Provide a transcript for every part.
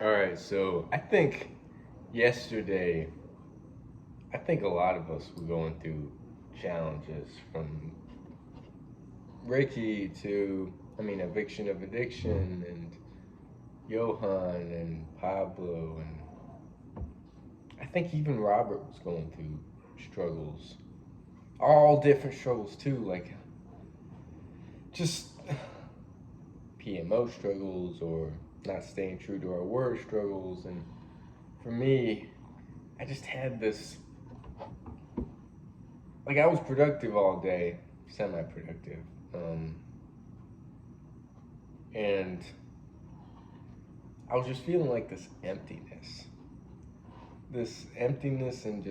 All right, so I think yesterday, I think a lot of us were going through challenges from Ricky to, eviction of addiction and Johan and Pablo. And I think even Robert was going through struggles. All different struggles, too, like just PMO struggles or not staying true to our word struggles. And for me, I just had this, like, I was productive all day, semi-productive, and I was just feeling like this emptiness, and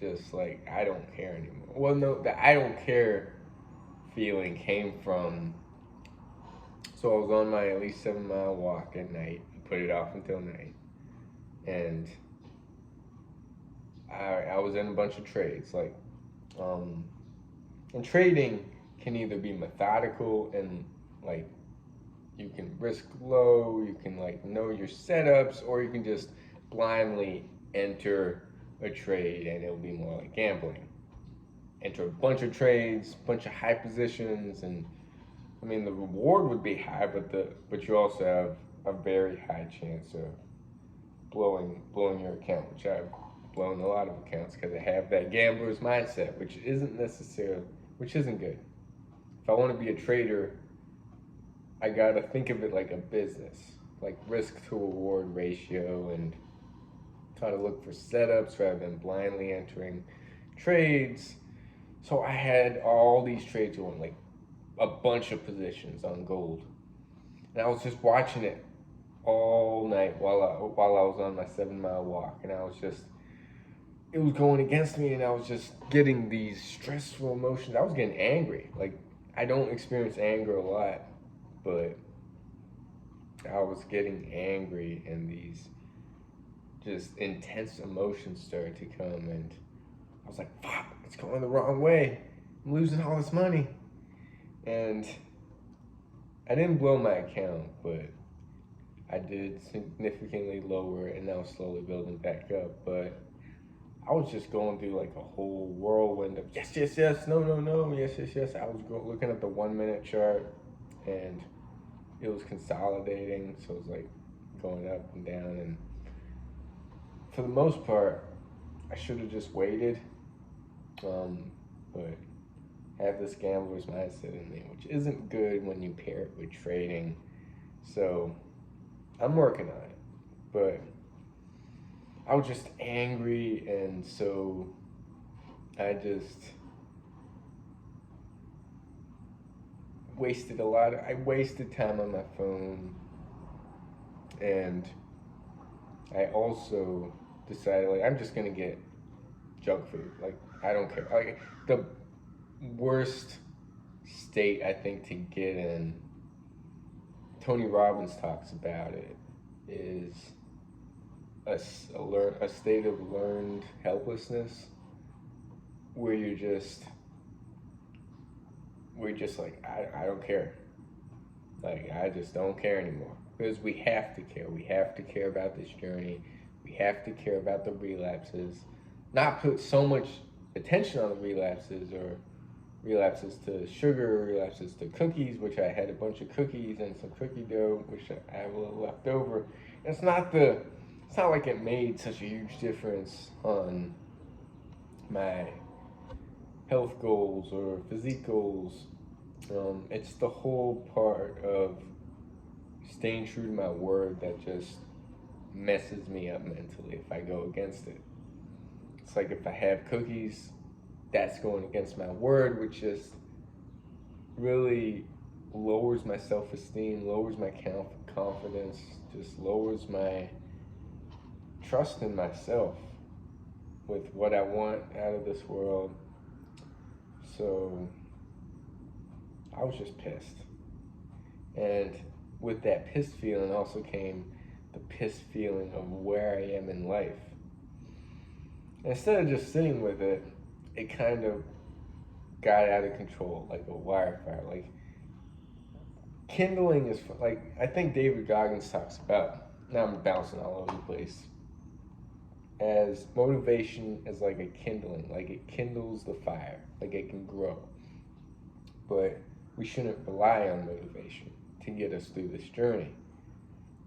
just like I don't care anymore. Well, no, the I don't care feeling came from. So I was on my at least 7 mile walk at night. I put it off until night, and I was in a bunch of trades, um, and trading can either be methodical and like you can risk low, you can like know your setups, or you can just blindly enter a trade and it'll be more like gambling. Enter a bunch of trades, bunch of high positions, and the reward would be high, but you also have a very high chance of blowing your account, which I've blown a lot of accounts because I have that gambler's mindset, which isn't good. If I want to be a trader, I gotta think of it like a business, like risk to reward ratio, and try to look for setups rather than blindly entering trades. So I had all these trades on, like a bunch of positions on gold, and I was just watching it all night while I was on my 7 mile walk, and it was going against me, and I was just getting these stressful emotions. I was getting angry. Like, I don't experience anger a lot, but I was getting angry, and these just intense emotions started to come, and I was like, fuck, it's going the wrong way. I'm losing all this money. And I didn't blow my account, but I did significantly lower it, and now slowly building back up. But I was just going through like a whole whirlwind of yes, yes, yes, no, no, no, yes, yes, yes. I was looking at the 1 minute chart, and it was consolidating, so it was like going up and down. And for the most part, I should have just waited, but I have this gambler's mindset in me, which isn't good when you pair it with trading. So I'm working on it, but I was just angry, and so I just I wasted time on my phone, and I also decided, like, I'm just gonna get junk food. Like, I don't care. Like, the worst state I think to get in, Tony Robbins talks about it, is a state of learned helplessness, where we're just like, I don't care. Like, I just don't care anymore. Because we have to care. We have to care about this journey. We have to care about the relapses. Not put so much attention on the relapses, or relapses to sugar, relapses to cookies, which I had a bunch of cookies and some cookie dough, which I have a little left over. It's not like it made such a huge difference on my health goals or physique goals. It's the whole part of staying true to my word that just messes me up mentally if I go against it. It's like if I have cookies, that's going against my word, which just really lowers my self-esteem, lowers my confidence, just lowers my trust in myself with what I want out of this world. So I was just pissed. And with that pissed feeling also came the pissed feeling of where I am in life. And instead of just sitting with it, it kind of got out of control, like a wire fire. Like, kindling is like, I think David Goggins talks about now I'm bouncing all over the place. As motivation is like a kindling, like it kindles the fire, like it can grow. But we shouldn't rely on motivation to get us through this journey.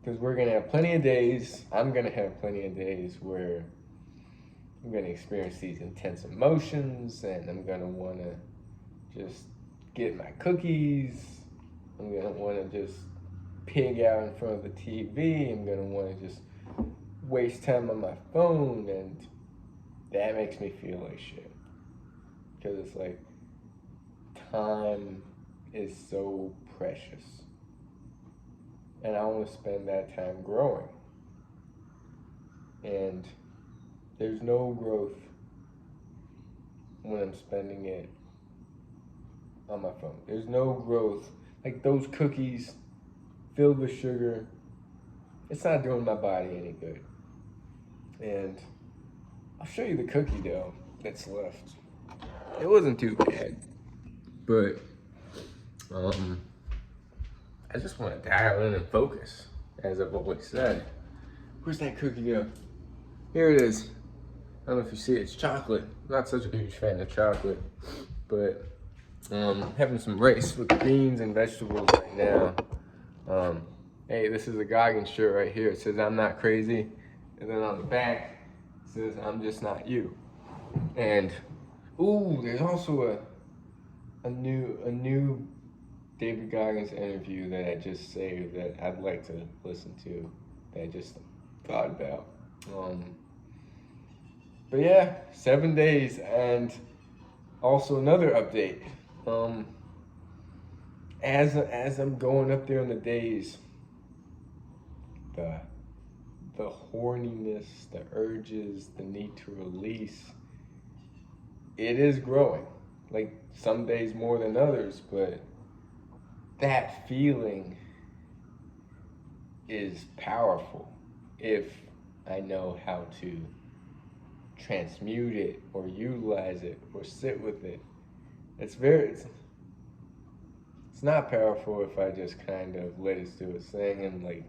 Because we're going to have plenty of days, I'm going to have plenty of days where I'm going to experience these intense emotions and I'm going to want to just get my cookies. I'm going to want to just pig out in front of the TV. I'm going to want to just waste time on my phone, and that makes me feel like shit. Because it's like, time is so precious. And I want to spend that time growing. And there's no growth when I'm spending it on my phone. There's no growth. Like those cookies filled with sugar, it's not doing my body any good. And I'll show you the cookie dough that's left. It wasn't too bad, but I just want to dial in and focus, as I've always said. Where's that cookie dough? Here it is. I don't know if you see it, it's chocolate. I'm not such a huge fan of chocolate, but having some rice with beans and vegetables right now. Hey, this is a Goggins shirt right here. It says, "I'm not crazy." And then on the back, it says, "I'm just not you." And, ooh, there's also a new David Goggins interview that I just saved that I'd like to listen to, that I just thought about. But yeah, 7 days, and also another update. As I'm going up there in the days, the horniness, the urges, the need to release, it is growing. Like some days more than others, but that feeling is powerful if I know how to transmute it or utilize it or sit with it. It's not powerful if I just kind of let it do its thing, and like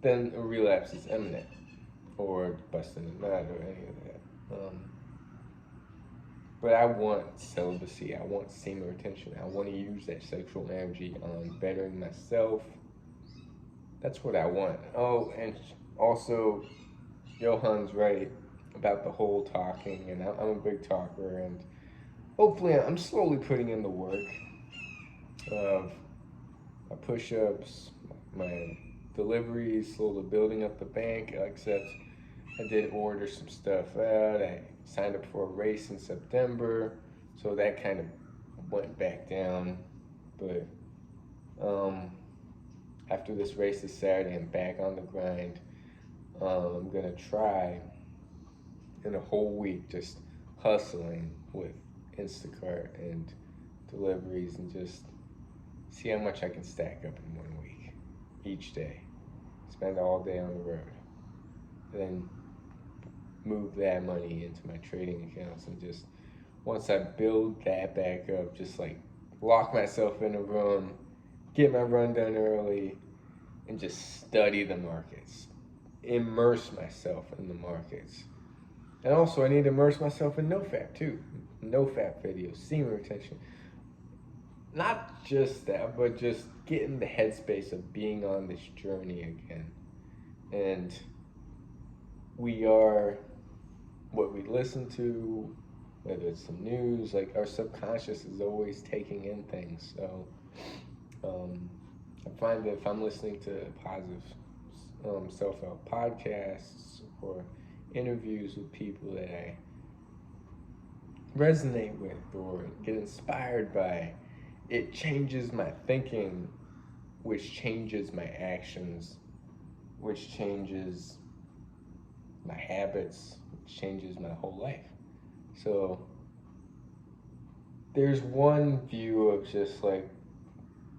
then a relapse is imminent, or busting a nut or any of that. But I want celibacy. I want semen retention. I want to use that sexual energy on bettering myself. That's what I want. Oh, and also, Johan's right about the whole talking, and I'm a big talker, and hopefully I'm slowly putting in the work of my push-ups, my deliveries, slowly building up the bank, except I did order some stuff out. I signed up for a race in September, so that kind of went back down. But after this race this Saturday, I'm back on the grind. I'm gonna try in a whole week just hustling with Instacart and deliveries, and just see how much I can stack up in 1 week each day. Spend all day on the road, then move that money into my trading accounts, and just once I build that back up, just like lock myself in a room, get my run done early, and just study the markets, immerse myself in the markets. And also I need to immerse myself in NoFap too. NoFap videos, semen retention. Not just that, but just get in the headspace of being on this journey again. And we are what we listen to, whether it's the news, like our subconscious is always taking in things. So I find that if I'm listening to positive self-help podcasts or interviews with people that I resonate with or get inspired by, it changes my thinking, which changes my actions, which changes my habits, which changes my whole life. So there's one view of just like,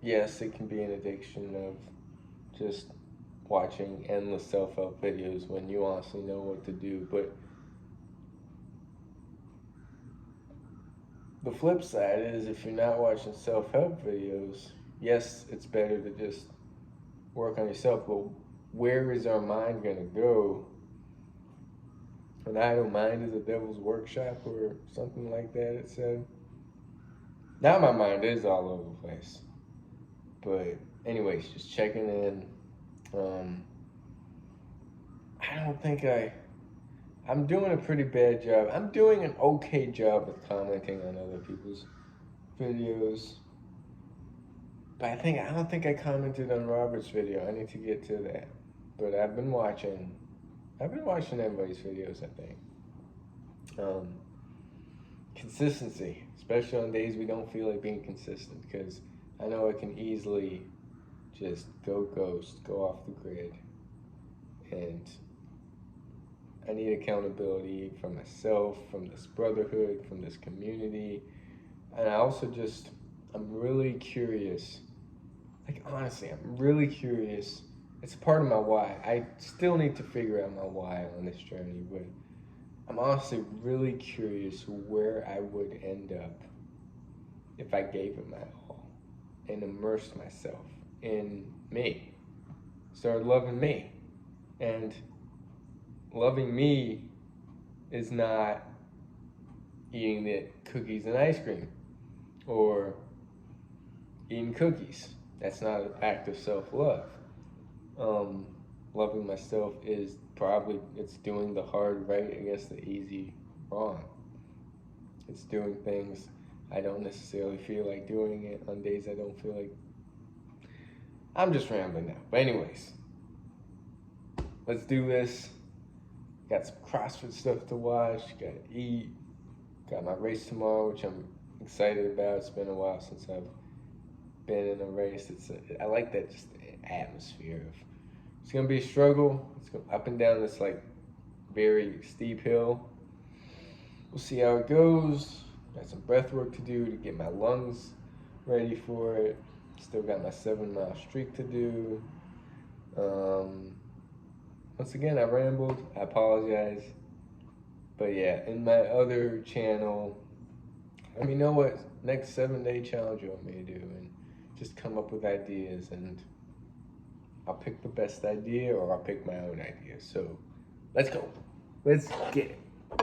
yes, it can be an addiction of just watching endless self-help videos when you honestly know what to do. But the flip side is, if you're not watching self-help videos, yes, it's better to just work on yourself. But where is our mind going to go? An idle mind is a devil's workshop or something like that, it said. Now my mind is all over the place. But anyways, just checking in. I don't think I'm doing a pretty bad job. I'm doing an okay job with commenting on other people's videos. But I don't think I commented on Robert's video. I need to get to that. But I've been watching everybody's videos, I think. Consistency, especially on days we don't feel like being consistent, because I know it can easily just go ghost, go off the grid. And I need accountability from myself, from this brotherhood, from this community. And I also I'm really curious. Like, honestly, I'm really curious. It's a part of my why. I still need to figure out my why on this journey, but I'm honestly really curious where I would end up if I gave it my all and immersed myself in me. Started loving me. And loving me is not eating the cookies and ice cream or eating cookies. That's not an act of self-love. Loving myself is it's doing the hard right against the easy wrong. It's doing things I don't necessarily feel like doing it on days I don't feel like. I'm just rambling now. But anyways, let's do this. Got some CrossFit stuff to watch, gotta eat. Got my race tomorrow, which I'm excited about. It's been a while since I've been in a race. I like that just atmosphere of, it's gonna be a struggle. It's going up and down this like very steep hill. We'll see how it goes. Got some breath work to do to get my lungs ready for it. Still got my 7-mile streak to do. Once again, I rambled. I apologize. But yeah, in my other channel, let me know what next 7-day challenge you want me to do, and just come up with ideas, and I'll pick the best idea or I'll pick my own idea. So let's go. Let's get it.